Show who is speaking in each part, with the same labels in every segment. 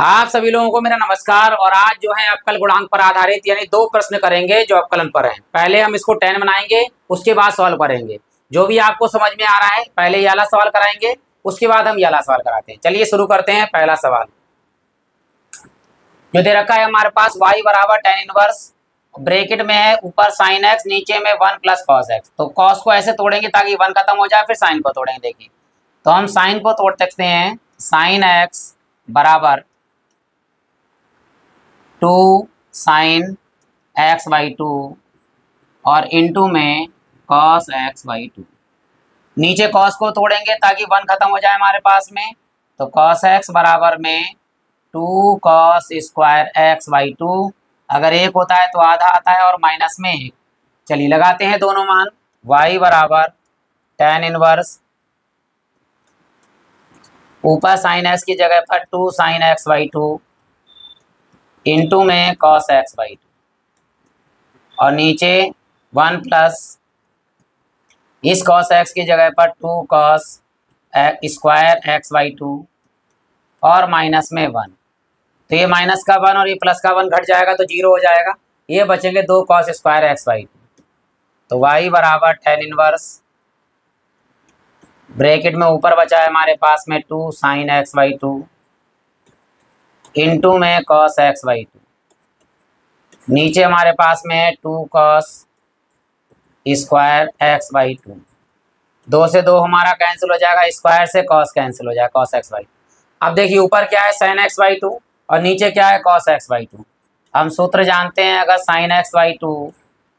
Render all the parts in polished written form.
Speaker 1: आप सभी लोगों को मेरा नमस्कार। और आज जो है अवकल गुणांक पर आधारित यानी दो प्रश्न करेंगे जो अवकलन पर हैं। पहले हम इसको 10 बनाएंगे, उसके बाद सॉल्व करेंगे। जो भी आपको समझ में आ रहा है पहले ये वाला सवाल कराएंगे, उसके बाद हम ये वाला सवाल कराते हैं। चलिए शुरू करते हैं। पहला सवाल जो दे रखा है हमारे पास y बराबर tan इनवर्स ब्रैकेट में है, ऊपर sin x नीचे में 1 प्लस cos x। तो cos को ऐसे तोड़ेंगे ताकि 1 खत्म हो जाए, फिर sin को तोड़ेंगे। देखिए तो हम sin को तोड़ सकते हैं, sin x बराबर 2 sin x बाई 2 और इंटू में cos x बाई 2। नीचे cos को तोड़ेंगे ताकि 1 खत्म हो जाए हमारे पास में, तो cos x बराबर में 2 cos स्क्वायर x बाई 2। अगर एक होता है तो आधा आता है और माइनस में एक। चलिए लगाते हैं दोनों मान। y बराबर tan इनवर्स ऊपर sin x की जगह पर 2 sin x बाई 2 इंटू में cos x बाई 2 और नीचे 1 प्लस इस cos x की जगह पर 2 cos स्क्वायर x बाई 2 और माइनस में 1। तो ये माइनस का 1 और ये प्लस का 1 घट जाएगा तो 0 हो जाएगा। ये बचेंगे 2 cos स्क्वायर x बाई 2। तो y बराबर tan इनवर्स ब्रैकेट में ऊपर बचा है हमारे पास में 2 sin x बाई 2 इंटू में cos x बाई 2। नीचे हमारे पास में है 2 cos स्क्वायर x बाई 2। 2 से 2 हमारा कैंसिल हो जाएगा, स्क्वायर से cos कैंसिल हो जाएगा, cos x बाई 2। अब देखिए ऊपर क्या है sin x बाई 2 और नीचे क्या है cos x बाई 2। हम सूत्र जानते हैं, अगर sin x बाई 2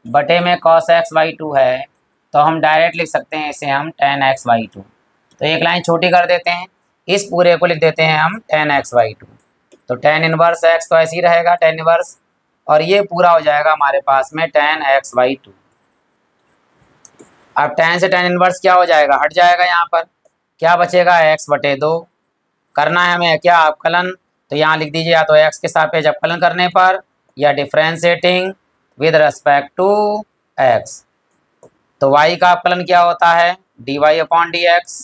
Speaker 1: बटे में cos x बाई 2 है तो हम डायरेक्ट लिख सकते हैं इसे हम tan x बाई 2। तो एक लाइन छोटी कर देते हैं, इस पूरे को लिख देते हैं हम tan x बाई 2। तो tan इनवर्स x तो ऐसे ही रहेगा tan इनवर्स, और ये पूरा हो जाएगा हमारे पास में tan x बाई 2। अब tan से tan इनवर्स क्या हो जाएगा, हट जाएगा। यहाँ पर क्या बचेगा, x बटे 2। करना है हमें क्या, अवकलन। तो यहाँ लिख दीजिए या तो x के सापेक्ष अवकलन करने पर या differentiating with respect to x। तो y का अवकलन क्या होता है, dy अपॉन dx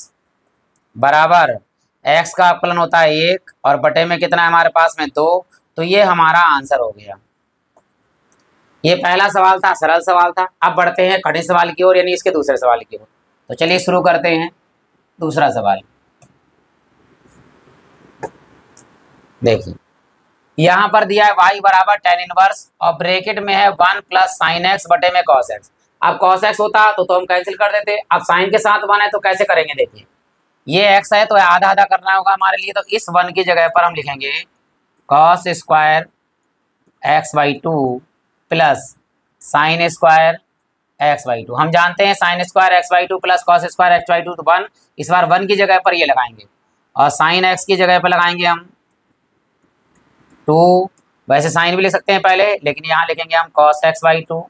Speaker 1: बराबर x का अवकलन होता है 1 और बटे में कितना है हमारे पास में 2। तो ये हमारा आंसर हो गया। ये पहला सवाल था, सरल सवाल था। अब बढ़ते हैं कठिन सवाल की ओर, यानी इसके दूसरे सवाल की ओर। तो चलिए शुरू करते हैं दूसरा सवाल। देखिए यहाँ पर दिया है y बराबर tan इनवर्स और ब्रैकेट में है 1 प्लस साइन एक्स बटे में cos x। अब cos x होता तो हम कैंसिल कर देते। अब साइन के साथ 1 है तो कैसे करेंगे, देखिए ये x है तो आधा आधा करना होगा हमारे लिए। तो इस 1 की जगह पर हम लिखेंगे cos square x by 2 plus sine square x by 2। हम जानते हैं sine square x by 2 plus cos square x by 2, तो 1 इस बार 1 की जगह पर ये लगाएंगे और साइन x की जगह पर लगाएंगे हम 2। वैसे साइन भी लिख सकते हैं पहले, लेकिन यहाँ लिखेंगे हम cos x बाई 2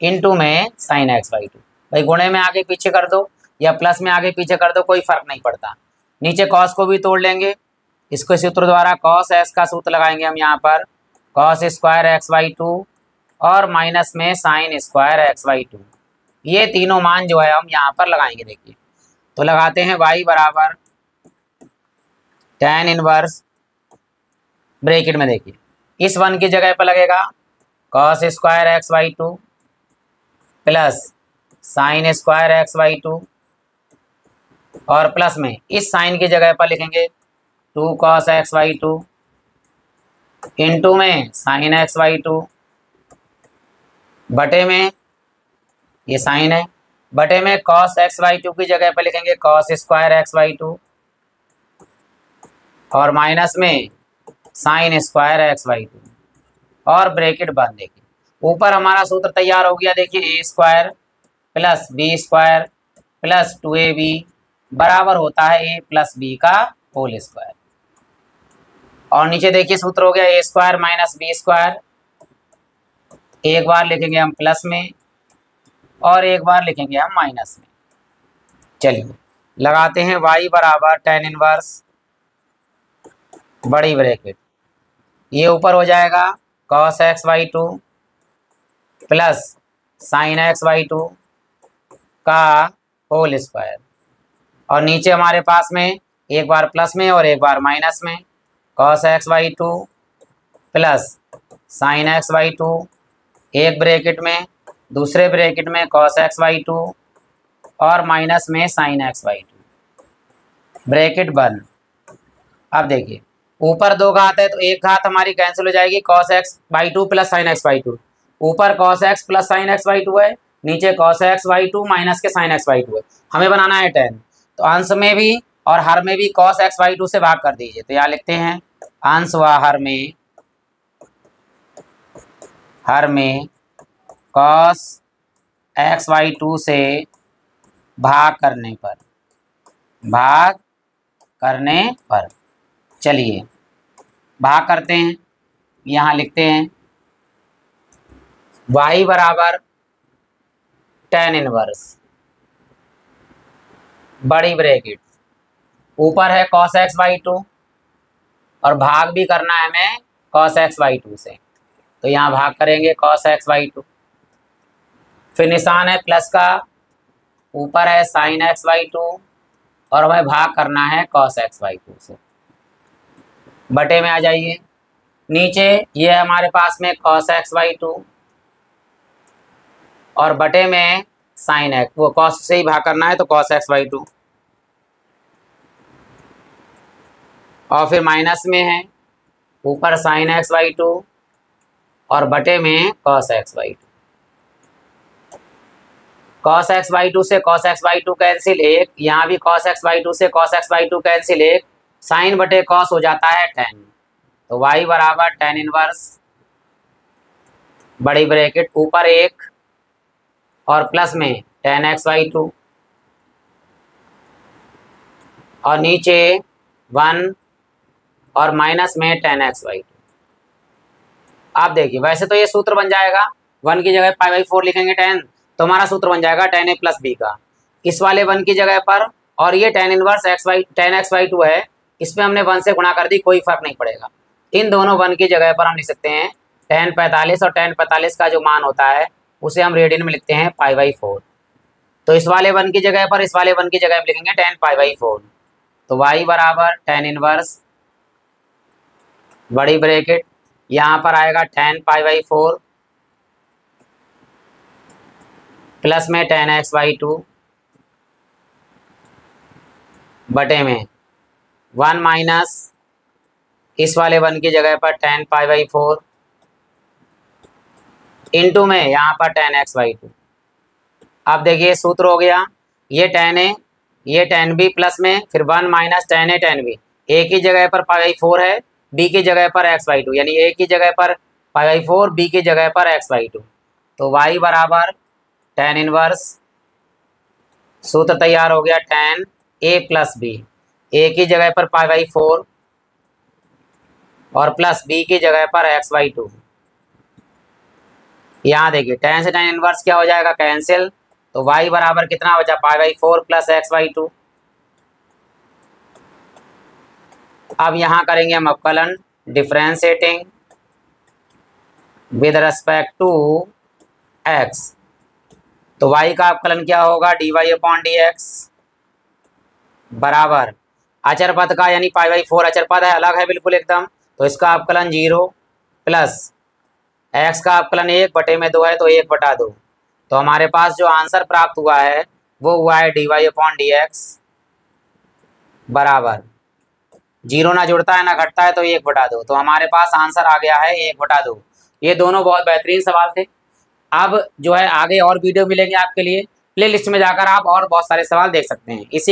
Speaker 1: इंटू में साइन x बाई 2। भाई गुणे में आगे पीछे कर दो या प्लस में आगे पीछे कर दो, कोई फर्क नहीं पड़ता। नीचे cos को भी तोड़ लेंगे, इसको सूत्र द्वारा cos x का सूत्र लगाएंगे हम यहाँ पर cos स्क्वायर x बाई 2 और माइनस में साइन स्क्वायर x बाई 2। ये तीनों मान जो है हम यहाँ पर लगाएंगे। देखिए तो लगाते हैं y बराबर tan इनवर्स ब्रैकेट में, देखिए इस 1 की जगह पर लगेगा cos square x by 2 plus sine square x by 2 और प्लस में इस साइन की जगह पर लिखेंगे 2 cos x बाई 2 इंटू में साइन x बाई 2 बटे में ये साइन है, बटे में cos x बाई 2 की जगह पर लिखेंगे cos स्क्वायर x बाई 2 और माइनस में साइन स्क्वायर x बाई 2 और ब्रैकेट बंद। देखिए ऊपर हमारा सूत्र तैयार हो गया। देखिए a square plus B square प्लस 2ab बराबर होता है a प्लस b का होल स्क्वायर। और नीचे देखिए सूत्र हो गया a square minus B square. एक बार लिखेंगे हम प्लस में और एक बार लिखेंगे हम माइनस में। चलिए लगाते हैं y बराबर tan इनवर्स बड़ी ब्रैकेट, ये ऊपर हो जाएगा cos x by 2 plus sign x by 2 का होल स्क्वायर और नीचे हमारे पास में एक बार प्लस में और एक बार माइनस में। Cos x by two plus sine x by to, एक ब्रैकेट में, दूसरे ब्रैकेट में कॉस एक्स बाई टू और माइनस में sign x by to, bracket बंद। अब देखिए ऊपर दो घात है तो एक घात हमारी कैंसिल हो जाएगी, cos x by two plus sine x by two. ऊपर cos x plus sine x by two है, नीचे cos x by two minus के साइन एक्स बाई टू है। हमें बनाना है tan, तो अंश में भी और हर में भी कॉस एक्स बाई टू से भाग कर दीजिए। तो यहाँ लिखते हैं अंश व हर में कॉस एक्स बाई टू से भाग करने पर चलिए भाग करते हैं। यहाँ लिखते हैं y बराबर tan इनवर्स बड़ी ब्रैकेट, ऊपर है cos x बाई टू और भाग भी करना है हमें cos x बाई टू से, तो यहाँ भाग करेंगे cos x बाई टू। फिर निशान है प्लस का, ऊपर है sin x बाई टू और हमें भाग करना है cos x बाई टू से। बटे में आ जाइए, नीचे ये है हमारे पास में cos x बाई टू और बटे में साइन एक्स, वो cos से ही भाग करना है तो cos x बाई टू, और फिर माइनस में है ऊपर साइन एक्स बाई टू और बटे में cos x by to. cos x by to से cos x by to cancel एक, यहाँ भी cos x बाई टू से cos x by to cancel एक, साइन बटे cos हो जाता है tan, तो y बराबर tan इनवर्स बड़ी ब्रैकेट ऊपर एक और प्लस में tan x बाई टू और नीचे 1 और माइनस में tan x बाई टू। आप देखिए वैसे तो ये सूत्र बन जाएगा, 1 की जगह पाई बाई 4 लिखेंगे tan, तो हमारा सूत्र बन जाएगा tan a प्लस b का। इस वाले 1 की जगह पर, और ये tan inverse tan x by two है, इसमें हमने 1 से गुणा कर दी, कोई फर्क नहीं पड़ेगा। इन दोनों 1 की जगह पर हम लिख सकते हैं tan 45 और tan 45 का जो मान होता है उसे हम रेडियन में लिखते हैं पाई बाई 4। तो इस वाले 1 की जगह पर इस वाले 1 की जगह पर लिखेंगे tan पाई बाई 4, तो y बराबर tan इनवर्स बड़ी ब्रैकेट, यहाँ पर आएगा tan पाई बाई 4 प्लस में tan x बाई टू बटे में 1 माइनस इस वाले 1 की जगह पर tan पाई बाई 4 इंटू में यहाँ पर tan x बाई टू। अब देखिए सूत्र हो गया, ये tan a ये tan b प्लस में फिर 1 minus tan a tan b, a की जगह पर पाई बाई 4 है, b की जगह पर x बाई टू, यानी a की जगह पर पाई बाई 4, b की जगह पर x बाई टू, तो y बराबर tan इनवर्स, सूत्र तैयार हो गया tan a plus b, a की जगह पर पाई बाई 4 और प्लस b की जगह पर x बाई टू। यहाँ देखिए tan से tan इनवर्स क्या हो जाएगा, कैंसिल, तो y बराबर कितना बचा, pi by 4 plus x by two. अब यहाँ करेंगे हम अवकलन, differentiating with respect to x, तो y का अवकलन क्या होगा, dy अपॉन डी एक्स बराबर अचर पद का, यानी पाई बाई 4 अचर पद है, अलग है बिल्कुल एकदम, तो इसका अवकलन 0 प्लस x का अवकलन 1 बटे में 2 है तो 1 बटा 2। तो हमारे पास जो आंसर प्राप्त हुआ है वो हुआ है dy अपॉन डी एक्स बराबर 0 ना जुड़ता है ना घटता है तो 1 बटा 2, तो हमारे पास आंसर आ गया है 1 बटा 2। ये दोनों बहुत बेहतरीन सवाल थे। अब जो है आगे और वीडियो मिलेंगे आपके लिए, प्ले लिस्ट में जाकर आप और बहुत सारे सवाल देख सकते हैं। इसी